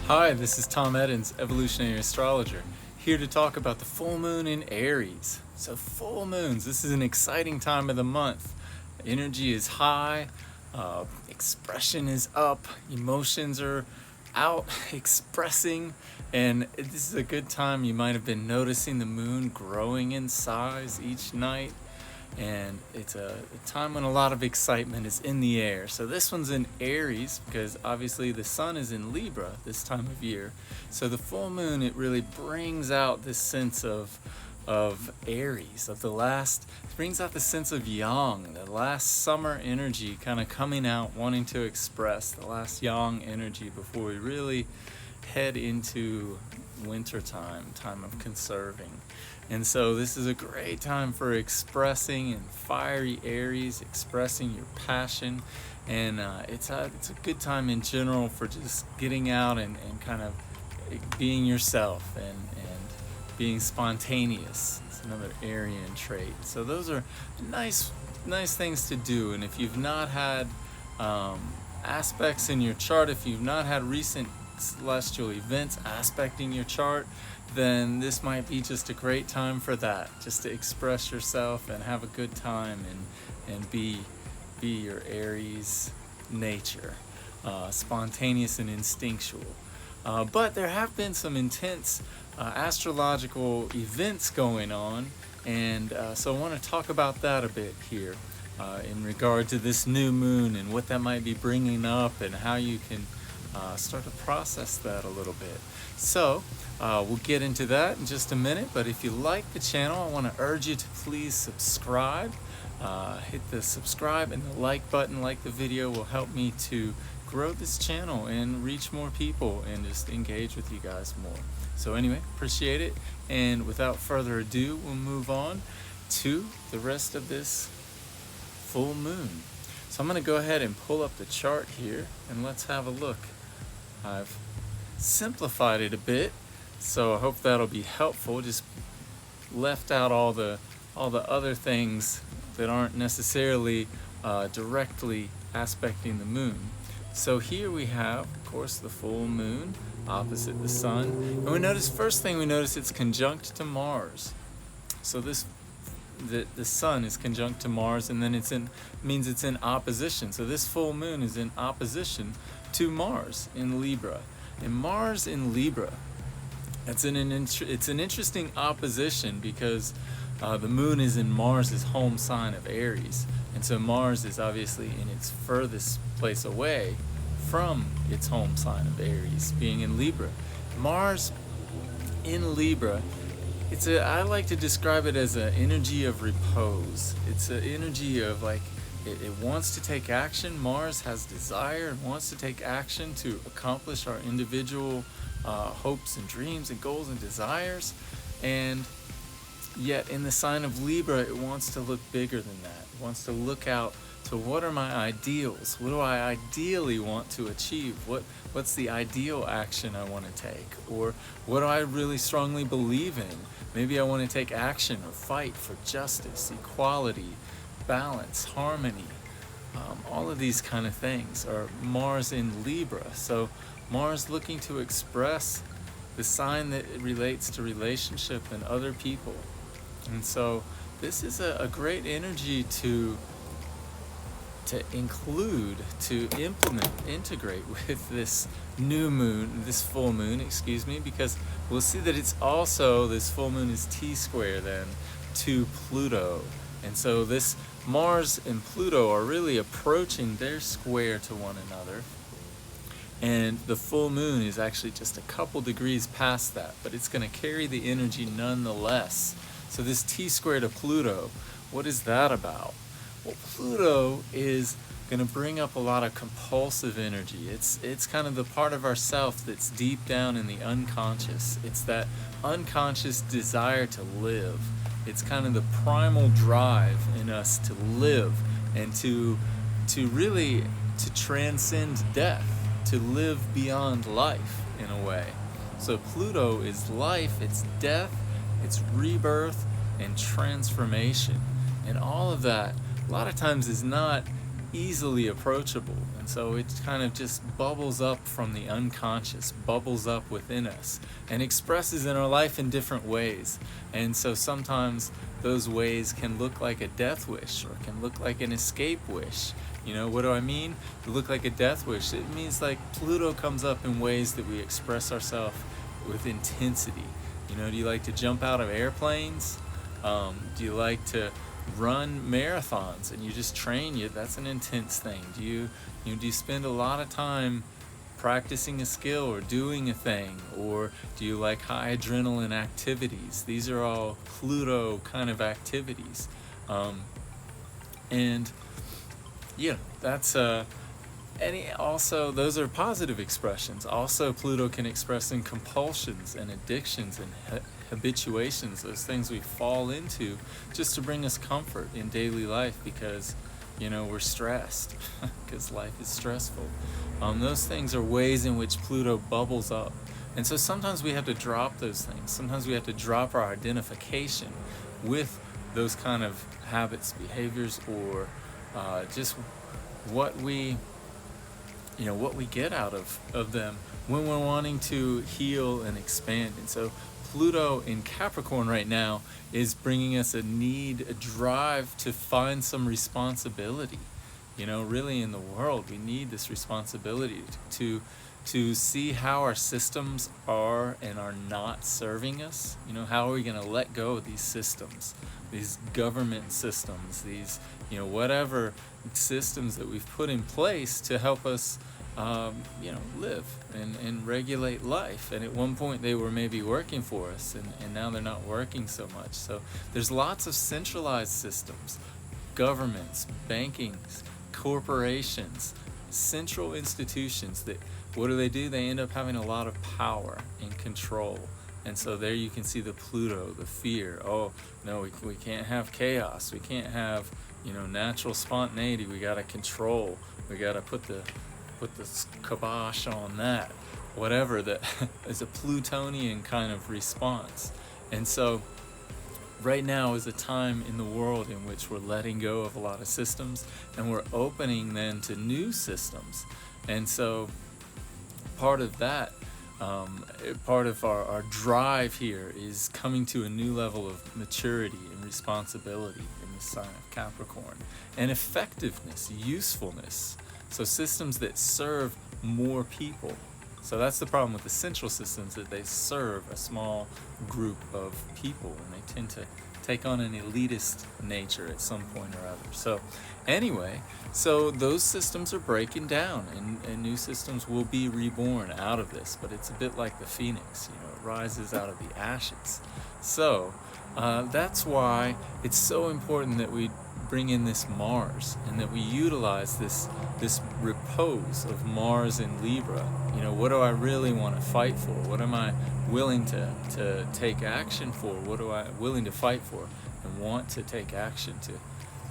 Hi, this is Tom Eddins, Evolutionary Astrologer, here to talk about the full moon in Aries. So full moons, this is an exciting time of the month. Energy is high, expression is up, emotions are out expressing, and this is a good time. You might have been noticing the moon growing in size each night. And it's a time when a lot of excitement is in the air. So this one's in Aries because obviously the sun is in Libra this time of year. So the full moon, it really brings out this sense of Aries, of the last, it brings out the sense of yang, the last summer energy kind of coming out, wanting to express the last yang energy before we really head into winter time of conserving. And so this is a great time for expressing in fiery Aries, expressing your passion. And it's a good time in general for just getting out and kind of being yourself and being spontaneous. It's another Aryan trait. So those are nice things to do. And if you've not had aspects in your chart, if you've not had recent celestial events aspecting your chart, then this might be just a great time for that, just to express yourself and have a good time and be your Aries nature, spontaneous and instinctual. But there have been some intense astrological events going on, and so I want to talk about that a bit here in regard to this new moon and what that might be bringing up and how you can start to process that a little bit. So we'll get into that in just a minute, but if you like the channel, I want to urge you to please subscribe. Hit the subscribe and the like button. Like the video will help me to grow this channel and reach more people and just engage with you guys more. So anyway, appreciate it, and without further ado, we'll move on to the rest of this full moon. So I'm going to go ahead and pull up the chart here and let's have a look. I've simplified it a bit, so I hope that'll be helpful. Just left out all the other things that aren't necessarily directly aspecting the moon. So here we have, of course, the full moon opposite the sun, and we notice, first thing we notice, it's conjunct to Mars. So the sun is conjunct to Mars, and then means it's in opposition. So this full moon is in opposition to Mars in Libra. And Mars in Libra, it's an interesting opposition because the moon is in Mars's home sign of Aries, and so Mars is obviously in its furthest place away from its home sign of Aries, being in Libra. Mars in Libra, I like to describe it as an energy of repose. It's an energy of like, it wants to take action. Mars has desire and wants to take action to accomplish our individual hopes and dreams and goals and desires. And yet in the sign of Libra, it wants to look bigger than that. It wants to look out to, what are my ideals? What do I ideally want to achieve? What's the ideal action I want to take? Or what do I really strongly believe in? Maybe I want to take action or fight for justice, equality, balance, harmony. All of these kind of things are Mars in Libra. So Mars looking to express the sign that relates to relationship and other people. And so this is a great energy to include, to implement, integrate with this new moon, this full moon, because we'll see that it's also, this full moon is T-square then to Pluto. And so this Mars and Pluto are really approaching their square to one another. And the full moon is actually just a couple degrees past that, but it's going to carry the energy nonetheless. So this T-square to Pluto, what is that about? Well, Pluto is going to bring up a lot of compulsive energy. It's kind of the part of ourself that's deep down in the unconscious. It's that unconscious desire to live. It's kind of the primal drive in us to live and to really transcend death, to live beyond life in a way. So Pluto is life, it's death, it's rebirth and transformation. And all of that a lot of times is not easily approachable. And so it kind of just bubbles up from the unconscious, bubbles up within us, and expresses in our life in different ways. And so sometimes those ways can look like a death wish, or can look like an escape wish. You know, what do I mean? To look like a death wish, it means like Pluto comes up in ways that we express ourselves with intensity. You know, do you like to jump out of airplanes? Do you like to run marathons and you just train? That's an intense thing. Do you spend a lot of time practicing a skill or doing a thing? Or do you like high adrenaline activities? These are all Pluto kind of activities. And yeah, that's also, those are positive expressions. Also, Pluto can express in compulsions and addictions and habituations, those things we fall into just to bring us comfort in daily life because, you know, we're stressed, because life is stressful. Those things are ways in which Pluto bubbles up. And so sometimes we have to drop those things. Sometimes we have to drop our identification with those kind of habits, behaviors, or just what we get out of them when we're wanting to heal and expand. And so Pluto in Capricorn right now is bringing us a drive to find some responsibility. You know, really in the world, we need this responsibility to see how our systems are and are not serving us. You know, how are we going to let go of these systems, these government systems, these, you know, whatever systems that we've put in place to help us live and regulate life. And at one point they were maybe working for us, and now they're not working so much. So there's lots of centralized systems, governments, bankings, corporations, central institutions that, what do? They end up having a lot of power and control. And so there you can see the Pluto, the fear. Oh, no, we can't have chaos. We can't have, you know, natural spontaneity. We got to control. We got to put the kibosh on that. Whatever, that is a Plutonian kind of response. And so right now is a time in the world in which we're letting go of a lot of systems and we're opening then to new systems. And so part of that, part of our drive here is coming to a new level of maturity and responsibility in the sign of Capricorn, and effectiveness, usefulness. So systems that serve more people. So that's the problem with the central systems, that they serve a small group of people, and they tend to take on an elitist nature at some point or other. So anyway, so those systems are breaking down, and new systems will be reborn out of this, but it's a bit like the phoenix, you know, it rises out of the ashes. So that's why it's so important that we bring in this Mars, and that we utilize this repose of Mars in Libra. You know, what do I really want to fight for? What am I willing to take action for? What do I willing to fight for and want to take action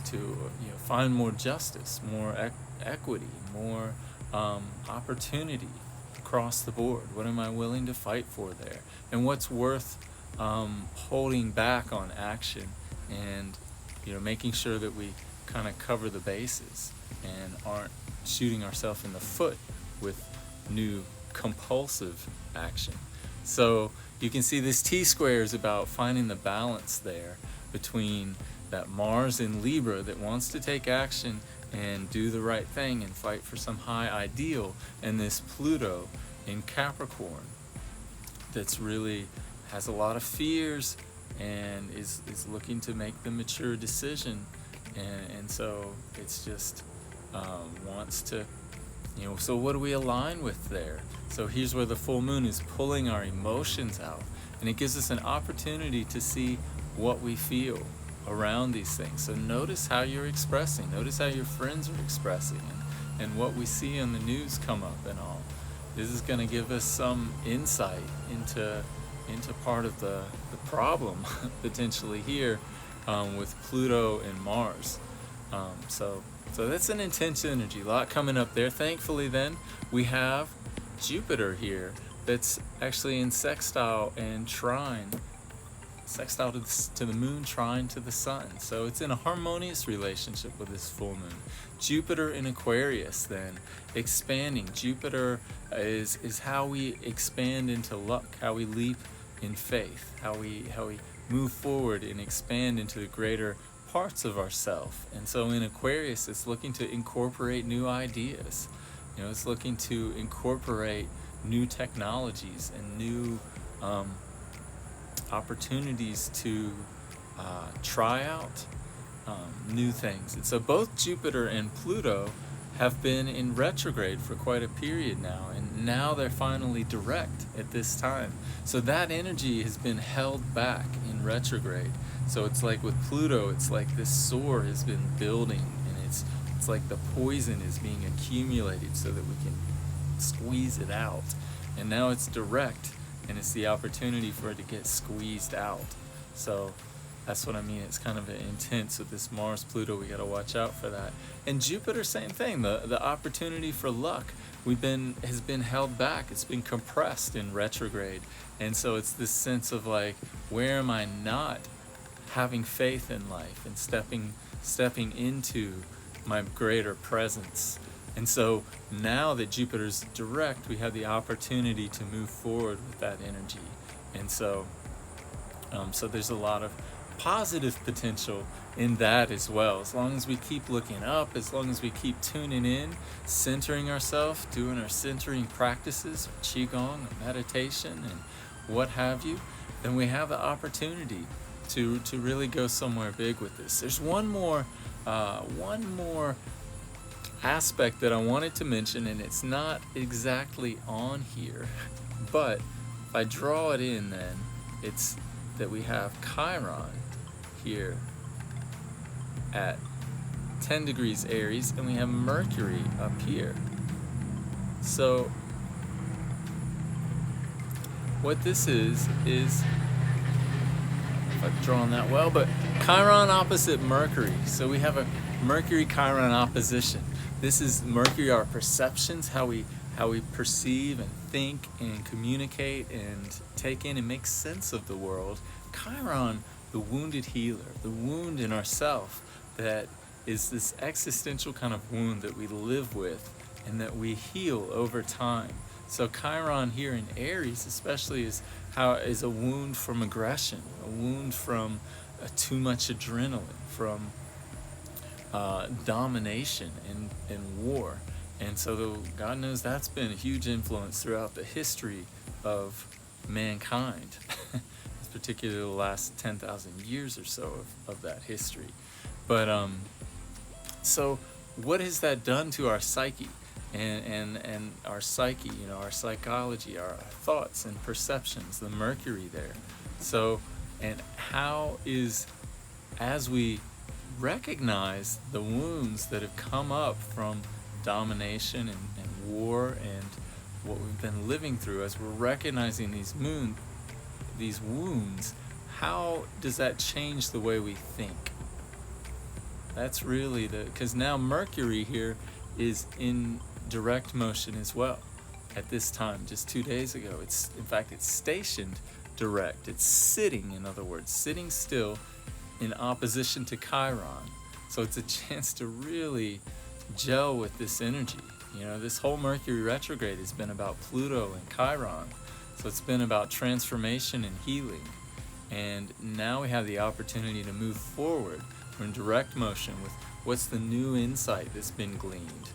to find more justice, more equity, more opportunity across the board? What am I willing to fight for there? And what's worth holding back on action, and making sure that we kind of cover the bases and aren't shooting ourselves in the foot with new compulsive action. So you can see this T-square is about finding the balance there between that Mars in Libra that wants to take action and do the right thing and fight for some high ideal, and this Pluto in Capricorn that's really has a lot of fears and is looking to make the mature decision, and so it's just wants to, so what do we align with there? So here's where the full moon is pulling our emotions out, and it gives us an opportunity to see what we feel around these things. So notice how you're expressing, notice how your friends are expressing, and what we see on the news come up and all. This is going to give us some insight into part of the problem potentially here with Pluto and Mars. So that's an intense energy, a lot coming up there. Thankfully then we have Jupiter here that's actually in sextile and trine sextile to the moon, trine to the sun. So it's in a harmonious relationship with this full moon. Jupiter in Aquarius, then, expanding. Jupiter is how we expand into luck, how we leap in faith, how we move forward and expand into the greater parts of ourself. And so in Aquarius, it's looking to incorporate new ideas. It's looking to incorporate new technologies and new opportunities to try out new things. And so both Jupiter and Pluto have been in retrograde for quite a period now, and now they're finally direct at this time. So that energy has been held back in retrograde. So it's like with Pluto, it's like this sore has been building, and it's like the poison is being accumulated so that we can squeeze it out. And now it's direct, and it's the opportunity for it to get squeezed out. So that's what I mean. It's kind of intense with this Mars Pluto. We got to watch out for that. And Jupiter, same thing. The opportunity for luck has been held back. It's been compressed in retrograde. And so it's this sense of like, where am I not having faith in life and stepping into my greater presence? And so now that Jupiter's direct, we have the opportunity to move forward with that energy. And so there's a lot of positive potential in that as well. As long as we keep looking up, as long as we keep tuning in, centering ourselves, doing our centering practices, Qigong, meditation, and what have you, then we have the opportunity to really go somewhere big with this. There's one more aspect that I wanted to mention, and it's not exactly on here, but if I draw it in, then it's that we have Chiron here at 10 degrees Aries, and we have Mercury up here. So what this is if I've drawn that well, but Chiron opposite Mercury. So we have a Mercury-Chiron opposition. This is Mercury, our perceptions, how we perceive and think and communicate and take in and make sense of the world. Chiron, the wounded healer, the wound in ourself that is this existential kind of wound that we live with and that we heal over time. So Chiron here in Aries especially is a wound from aggression, a wound from too much adrenaline, from domination and war. And so God knows that's been a huge influence throughout the history of mankind, particularly the last 10,000 years or so of that history. But so what has that done to our psyche and our psyche, our psychology, our thoughts and perceptions, the Mercury there? So, and how as we recognize the wounds that have come up from domination and war and what we've been living through, as we're recognizing these wounds, how does that change the way we think? That's really because now Mercury here is in direct motion as well at this time, just 2 days ago. It's stationed direct. It's sitting, in other words, sitting still in opposition to Chiron. So it's a chance to really gel with this energy. This whole Mercury retrograde has been about Pluto and Chiron. So it's been about transformation and healing. And now we have the opportunity to move forward. We're in direct motion with what's the new insight that's been gleaned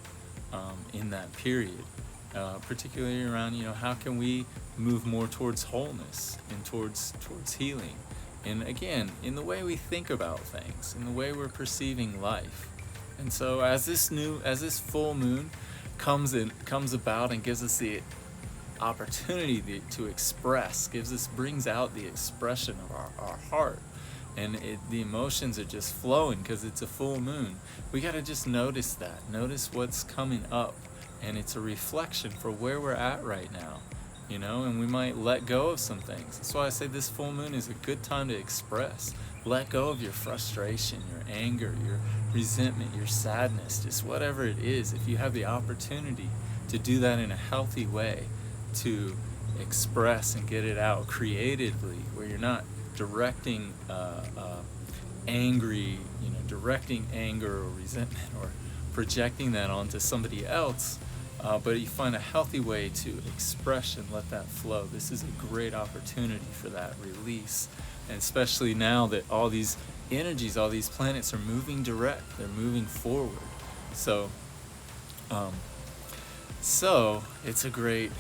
in that period, particularly around, how can we move more towards wholeness and towards healing. And again, in the way we think about things, in the way we're perceiving life. And so as this full moon comes about and gives us the opportunity to express, brings out the expression of our heart, and the emotions are just flowing because it's a full moon. We got to just notice what's coming up, and it's a reflection for where we're at right now, and we might let go of some things. That's why I say this full moon is a good time to express. Let go of your frustration, your anger, your resentment, your sadness, just whatever it is. If you have the opportunity to do that in a healthy way, to express and get it out creatively, where you're not directing angry, directing anger or resentment or projecting that onto somebody else, but you find a healthy way to express and let that flow. This is a great opportunity for that release, and especially now that all these energies, all these planets are moving direct, they're moving forward. So it's a great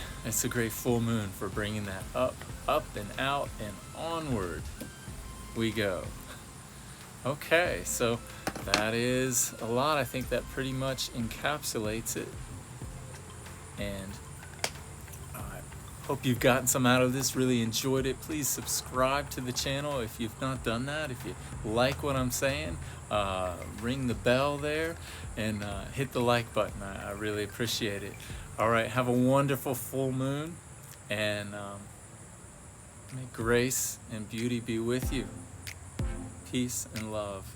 full moon for bringing that up and out and onward we go. Okay, so that is a lot. I think that pretty much encapsulates it. And I hope you've gotten some out of this, really enjoyed it. Please subscribe to the channel if you've not done that. If you like what I'm saying, ring the bell there and hit the like button. I really appreciate it. All right, have a wonderful full moon, and may grace and beauty be with you. Peace and love.